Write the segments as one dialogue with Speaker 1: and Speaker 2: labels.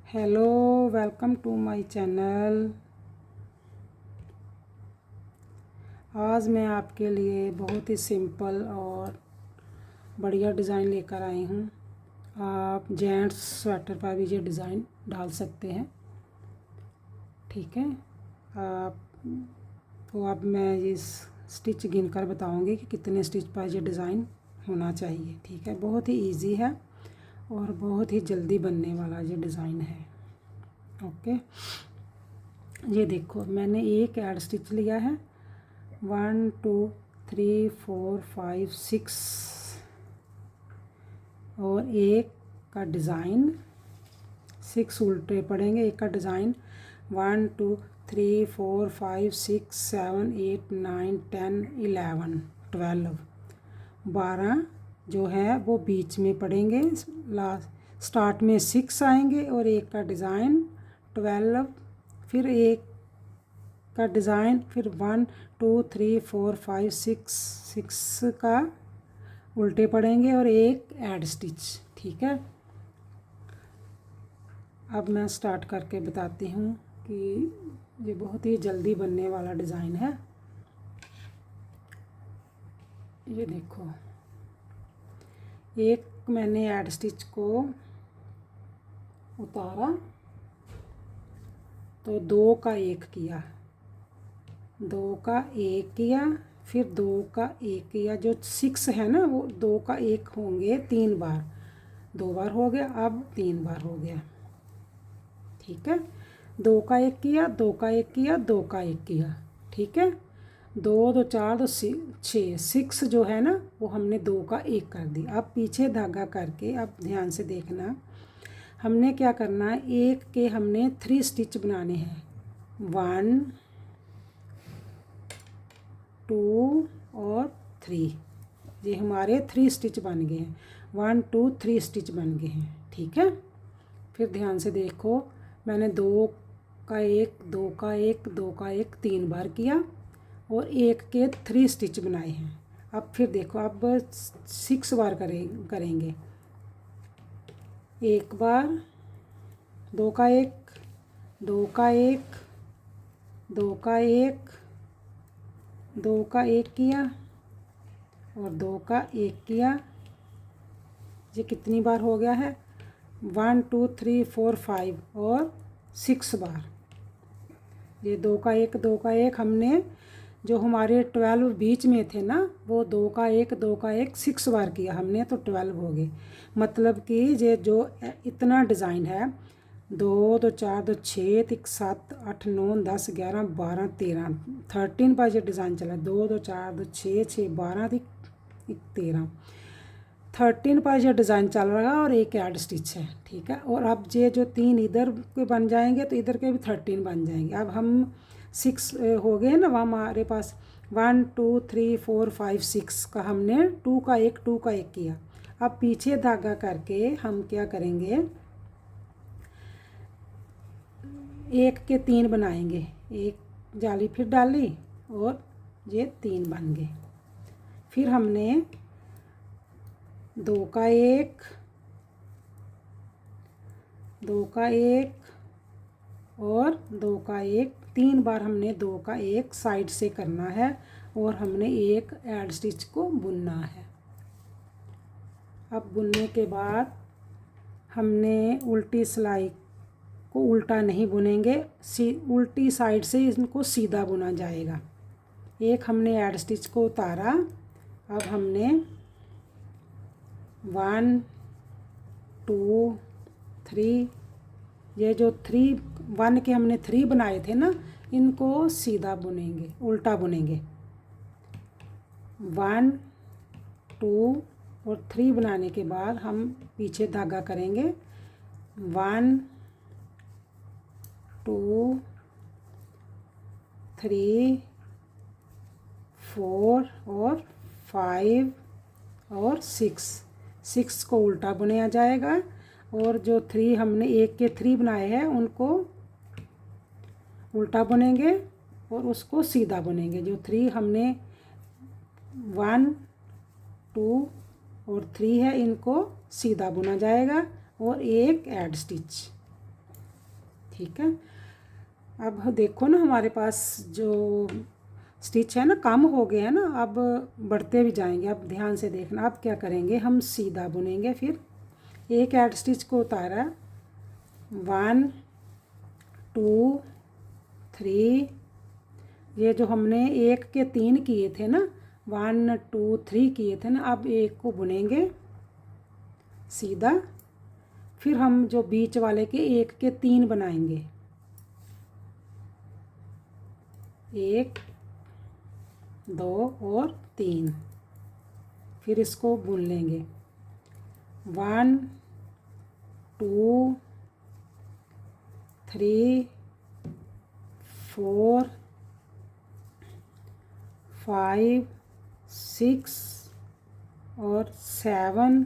Speaker 1: Hello, welcome to my channel. आज मैं आपके लिए बहुत ही सिंपल और बढ़िया डिज़ाइन लेकर आई हूँ। आप जेंट्स स्वेटर पर भी ये डिज़ाइन डाल सकते हैं, ठीक है। आप तो अब मैं ये स्टिच गिनकर बताऊँगी कि कितने स्टिच पर ये डिज़ाइन होना चाहिए, ठीक है। बहुत ही इजी है और बहुत ही जल्दी बनने वाला ये डिज़ाइन है। ओके, ये देखो मैंने एक ऐड स्टिच लिया है। 1 2 3 4 5 6 और एक का डिज़ाइन 6 उल्टे पड़ेंगे। एक का डिज़ाइन 1 2 3 4 5 6 7 8 9 10 11 12 12 जो है वो बीच में पड़ेंगे। लास्ट स्टार्ट में 6 आएंगे और एक का डिज़ाइन 12, फिर एक का डिज़ाइन, फिर 1 2 3 4 5 6 का उल्टे पड़ेंगे और एक ऐड स्टिच, ठीक है। अब मैं स्टार्ट करके बताती हूँ कि ये बहुत ही जल्दी बनने वाला डिज़ाइन है। ये देखो, एक मैंने ऐड स्टिच को उतारा तो 2 का 1 किया, 2 का 1 किया, फिर 2 का 1 किया। जो 6 है ना वो 2 का 1 होंगे 3 बार, 2 बार हो गया, अब 3 बार हो गया, ठीक है। 2 का 1 किया, 2 का 1 किया, 2 का 1 किया, ठीक है। 2 2 4 2 6 6 जो है ना वो हमने 2 का 1 कर दिया। अब पीछे धागा करके, अब ध्यान से देखना, हमने क्या करना है, एक के हमने 3 स्टिच बनाने हैं। 1 2 और 3, ये हमारे 3 स्टिच बन गए हैं। 1 2 3 स्टिच बन गए हैं, ठीक है। फिर ध्यान से देखो, मैंने 2 का 1 2 का 1 2 का 1 3 बार किया और एक के 3 स्टिच बनाए हैं। अब फिर देखो, अब 6 बार करेंगे। एक बार, 2 का 1 2 का 1 2 का 1 2 का 1 किया और 2 का 1 किया। ये कितनी बार हो गया है, 1 2 3 4 5 और 6 बार। ये 2 का 1 2 का 1 हमने जो हमारे 12 बीच में थे ना, वो 2 का 1 2 का 1 6 बार किया हमने, तो 12 हो गए। मतलब कि ये जो इतना डिज़ाइन है, 2 2 4 2 6 3 7 8 9 10 11 12 13 13 पर ये डिज़ाइन चला। 2 2 4 2 6 6 12 13 13 पर यह डिज़ाइन चल रहा है और एक ऐड स्टिच है, ठीक है। और अब ये जो 3 इधर के बन जाएंगे तो इधर के भी 13 बन जाएंगे। अब हम 6 हो गए ना, वहाँ हमारे पास 1 2 3 4 5 6 का हमने 2 का 1 2 का 1 किया। अब पीछे धागा करके हम क्या करेंगे, एक के 3 बनाएंगे। एक जाली फिर डाली और ये 3 बन गए। फिर हमने 2 का 1 2 का 1 और 2 का 1 3 बार हमने 2 का 1 साइड से करना है और हमने एक ऐड स्टिच को बुनना है। अब बुनने के बाद हमने उल्टी सिलाई को उल्टा नहीं बुनेंगे, उल्टी साइड से इनको सीधा बुना जाएगा। एक हमने ऐड स्टिच को उतारा, अब हमने 1 2 3, ये जो 1 के हमने 3 बनाए थे ना, इनको सीधा बुनेंगे, उल्टा बुनेंगे। 1 2 और 3 बनाने के बाद हम पीछे धागा करेंगे। 1 2 3 4 और 5 और 6 को उल्टा बुनाया जाएगा। और जो 3 हमने एक के 3 बनाए हैं उनको उल्टा बुनेंगे और उसको सीधा बुनेंगे। जो 3 हमने 1 2 और 3 है, इनको सीधा बुना जाएगा और एक ऐड स्टिच, ठीक है। अब देखो ना हमारे पास जो स्टिच है ना कम हो गया है ना, अब बढ़ते भी जाएंगे। अब ध्यान से देखना, अब क्या करेंगे, हम सीधा बुनेंगे। फिर एक ऐड स्टिच को उतारा, 1 2 3, ये जो हमने 1 के 3 किए थे ना, 1 2 3 किए थे ना, अब एक को बुनेंगे सीधा। फिर हम जो बीच वाले के 1 के 3 बनाएंगे, 1 2 और 3, फिर इसको बुन लेंगे। 1 2 3 4 5 6 और 7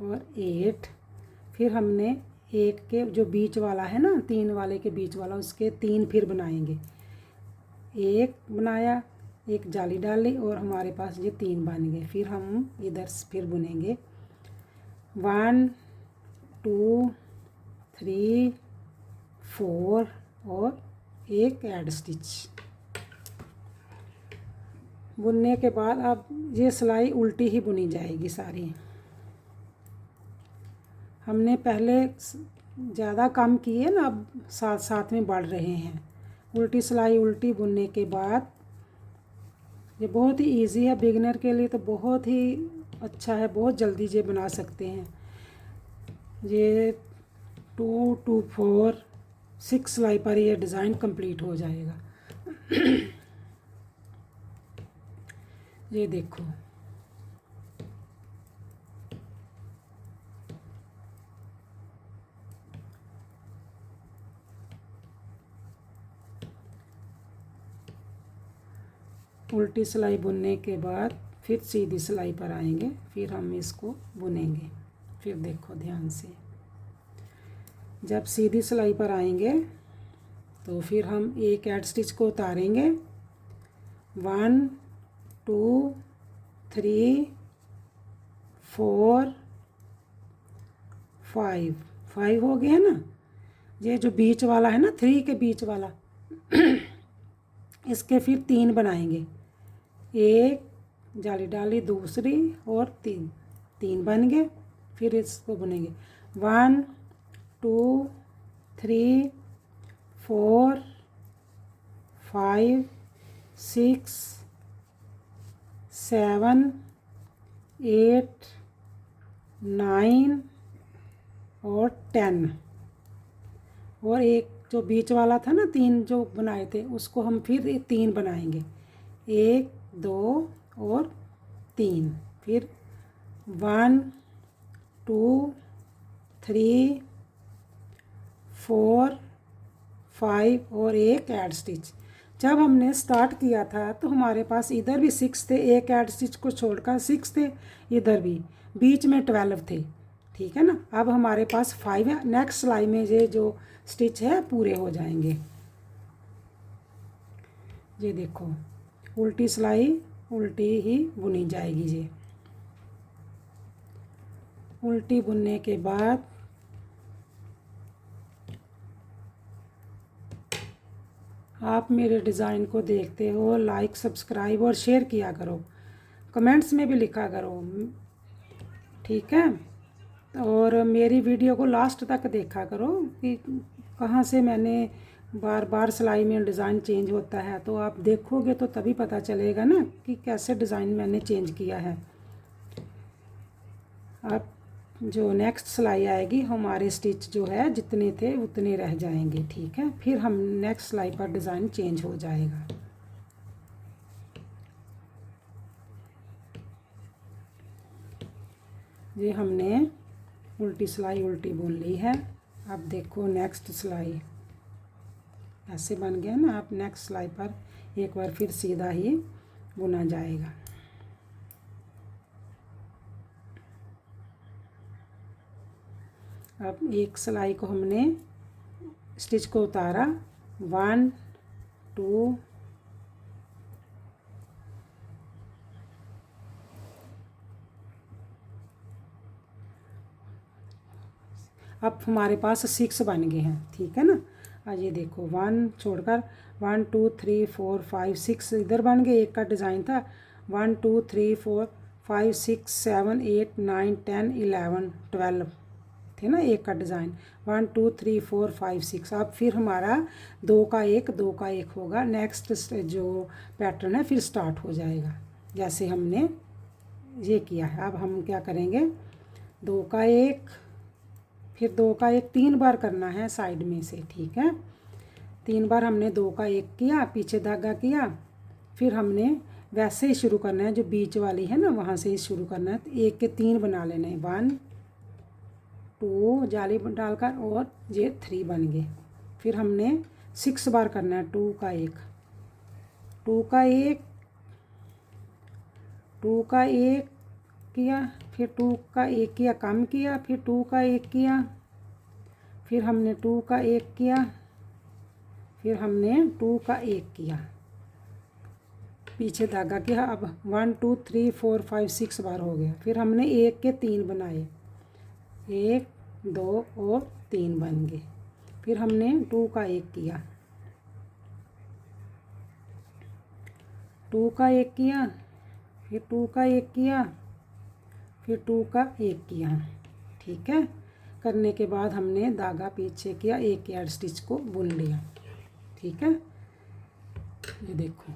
Speaker 1: और 8। फिर हमने एक के जो बीच वाला है ना, 3 वाले के बीच वाला, उसके 3 फिर बनाएंगे। एक बनाया, एक जाली डाली और हमारे पास ये 3 बन गए। फिर हम इधर फिर बुनेंगे 1 2 3 4 और एक ऐड स्टिच। बुनने के बाद अब ये सिलाई उल्टी ही बुनी जाएगी सारी। हमने पहले ज़्यादा कम किए ना, अब साथ साथ में बढ़ रहे हैं। उल्टी सिलाई उल्टी बुनने के बाद ये बहुत ही इजी है, बिगिनर के लिए तो बहुत ही अच्छा है, बहुत जल्दी ये बना सकते हैं। ये 2 2 4 6 सिलाई पर ये डिज़ाइन कंप्लीट हो जाएगा। ये देखो, उल्टी सिलाई बुनने के बाद फिर सीधी सिलाई पर आएंगे, फिर हम इसको बुनेंगे। फिर देखो ध्यान से, जब सीधी सिलाई पर आएंगे तो फिर हम एक ऐड स्टिच को उतारेंगे। 1 2 3 4 5 हो गया ना। ये जो बीच वाला है ना, 3 के बीच वाला, इसके फिर 3 बनाएंगे। एक जाली डाली, दूसरी और 3 बन गए। फिर इसको बुनेंगे 1 2 3 4 5 6 7 8 9 और 10। और एक जो बीच वाला था ना, 3 जो बनाए थे, उसको हम फिर 3 बनाएंगे। 1 2 और 3। फिर 1 2 3 4 5 और एक ऐड स्टिच। जब हमने स्टार्ट किया था तो हमारे पास इधर भी 6 थे, एक ऐड स्टिच को छोड़कर 6 थे, इधर भी बीच में 12 थे। ठीक है ना। अब हमारे पास 5 है। नेक्स्ट सिलाई में ये जो स्टिच है पूरे हो जाएंगे। ये देखो, उल्टी सिलाई उल्टी ही बुनी जाएगी। ये उल्टी बुनने के बाद आप मेरे डिज़ाइन को देखते हो, लाइक सब्सक्राइब और शेयर किया करो, कमेंट्स में भी लिखा करो, ठीक है। और मेरी वीडियो को लास्ट तक देखा करो कि कहाँ से मैंने बार बार सिलाई में डिज़ाइन चेंज होता है, तो आप देखोगे तो तभी पता चलेगा ना कि कैसे डिज़ाइन मैंने चेंज किया है। अब जो नेक्स्ट सिलाई आएगी, हमारे स्टिच जो है जितने थे उतने रह जाएंगे। ठीक है, फिर हम नेक्स्ट सिलाई पर डिज़ाइन चेंज हो जाएगा। ये हमने उल्टी सिलाई उल्टी बुन ली है। अब देखो नेक्स्ट सिलाई ऐसे बन गया ना। अब नेक्स्ट सिलाई पर एक बार फिर सीधा ही बुना जाएगा। अब एक सिलाई को हमने स्टिच को उतारा, 1 2 अब हमारे पास 6 बन गए हैं। ठीक है ना। आज ये देखो 1 छोड़कर 1 2 3 4 5 6 इधर बन गए, एक का डिज़ाइन था। 1 2 3 4 5 6 7 8 9 10 11 12 थे ना एक का डिज़ाइन। 1 2 3 4 5 6। अब फिर हमारा 2 का 1 होगा। नेक्स्ट जो पैटर्न है फिर स्टार्ट हो जाएगा जैसे हमने ये किया है। अब हम क्या करेंगे, 2 का 1, फिर 2 का 1 3 बार करना है साइड में से, ठीक है। 3 बार हमने 2 का 1 किया, पीछे धागा किया, फिर हमने वैसे ही शुरू करना है जो बीच वाली है ना वहाँ से ही शुरू करना है। तो 1 के 3 बना लेने हैं, 1 2 जाली डालकर और ये 3 बन गए। फिर हमने 6 बार करना है 2 का 1, 2 का 1, 2 का 1 किया, फिर 2 का 1 किया, कम किया, फिर 2 का 1 किया, फिर हमने 2 का 1 किया, फिर हमने 2 का 1 किया, पीछे धागा किया। अब 1 2 3 4 5 6 बार हो गया। फिर हमने 1 के 3 बनाए, 1 2 और 3 बन गए। फिर हमने 2 का 1 किया, 2 का 1 किया, फिर 2 का 1 किया, फिर 2 का 1 किया, ठीक है। करने के बाद हमने धागा पीछे किया, एक एड स्टिच को बुन लिया, ठीक है। ये देखो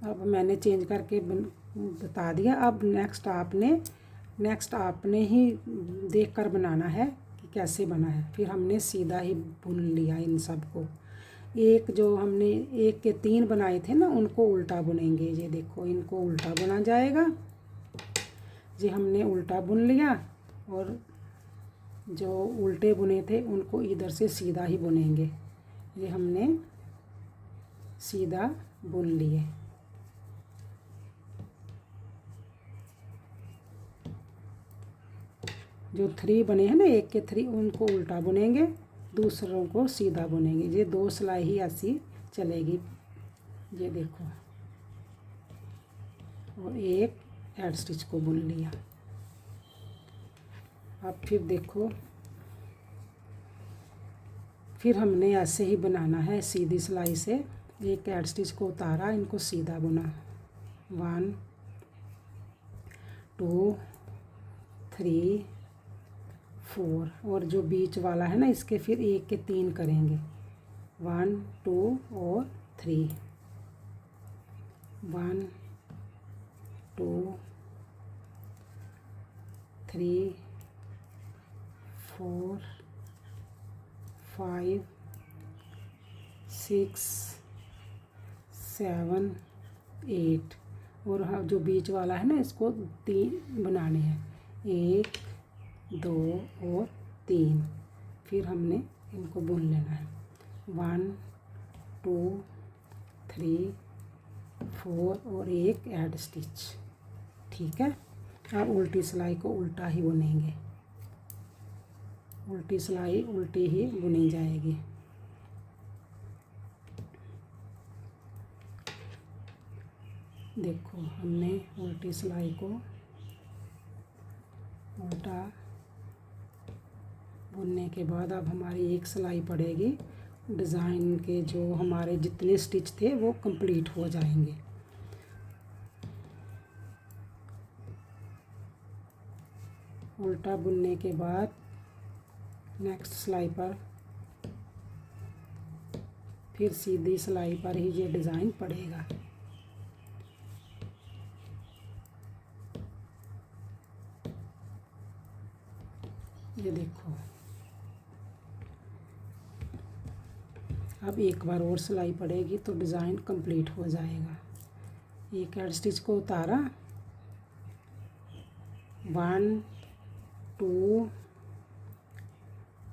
Speaker 1: अब मैंने चेंज करके बता दिया। अब नेक्स्ट आपने ही देख कर बनाना है कि कैसे बना है। फिर हमने सीधा ही बुन लिया इन सब को। एक जो हमने 1 के 3 बनाए थे ना उनको उल्टा बुनेंगे। ये देखो इनको उल्टा बुना जाएगा। ये हमने उल्टा बुन लिया और जो उल्टे बुने थे उनको इधर से सीधा ही बुनेंगे। ये हमने सीधा बुन लिए। जो 3 बने हैं ना 1 के 3 उनको उल्टा बुनेंगे, दूसरों को सीधा बुनेंगे। ये 2 सिलाई ही ऐसी चलेगी। ये देखो और एक एड स्टिच को बुन लिया। अब फिर देखो फिर हमने ऐसे ही बनाना है सीधी सिलाई से। एक एड स्टिच को उतारा, इनको सीधा बुना, 1 2 3 4 और जो बीच वाला है ना इसके फिर 1 के 3 करेंगे, 1 2 और 3, 1 2 3 4 5 6 7 8 और जो बीच वाला है ना इसको 3 बनाने हैं, 1 2 और 3। फिर हमने इनको बुन लेना है, 1 2 3 4 और एक एड स्टिच, ठीक है। अब उल्टी सिलाई को उल्टा ही बुनेंगे। उल्टी सिलाई उल्टी ही बुनी जाएगी। देखो हमने उल्टी सिलाई को उल्टा बुनने के बाद अब हमारी एक सिलाई पड़ेगी। डिज़ाइन के जो हमारे जितने स्टिच थे वो कंप्लीट हो जाएंगे। उल्टा बुनने के बाद नेक्स्ट सिलाई पर फिर सीधी सिलाई पर ही ये डिज़ाइन पड़ेगा। ये देखो अब एक बार और सिलाई पड़ेगी तो डिज़ाइन कंप्लीट हो जाएगा। एक एड स्टिच को उतारा, 1 2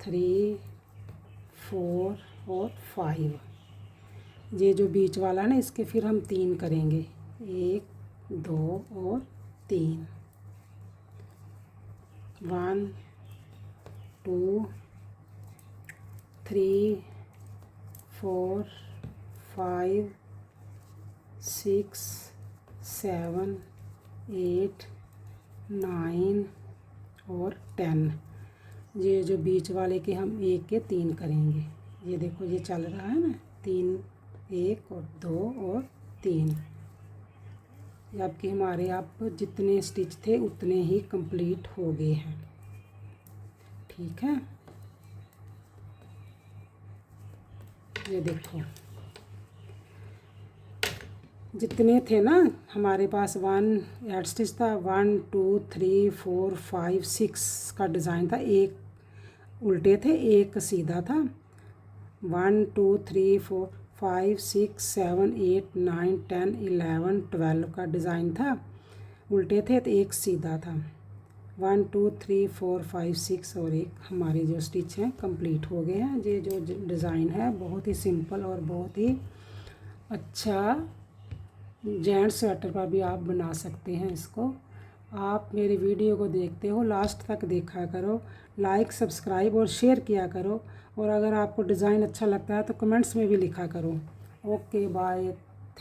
Speaker 1: 3 4 और 5। ये जो बीच वाला है ना इसके फिर हम 3 करेंगे, 1 2 और 3, 1 2 3 4 5 6 7 8 9 और 10। ये जो बीच वाले के हम 1 के 3 करेंगे, ये देखो ये चल रहा है ना, 3 1 और 2 और 3। जबकि हमारे आप जितने स्टिच थे उतने ही कंप्लीट हो गए हैं। ठीक है, ये देखो जितने थे ना हमारे पास 1 ऐड स्टिच था, 1 2 3 4 5 6 का डिज़ाइन था। एक उल्टे थे, एक सीधा था। 1 2 3 4 5 6 7 8 9 10 11 12 का डिज़ाइन था, उल्टे थे तो एक सीधा था। 1 2 3 4 5 6 और एक हमारे जो स्टिच हैं कंप्लीट हो गए हैं। ये जो डिज़ाइन है बहुत ही सिंपल और बहुत ही अच्छा जेंट्स स्वेटर पर भी आप बना सकते हैं इसको। आप मेरी वीडियो को देखते हो, लास्ट तक देखा करो, लाइक सब्सक्राइब और शेयर किया करो। और अगर आपको डिज़ाइन अच्छा लगता है तो कमेंट्स में भी लिखा करो। Okay bye.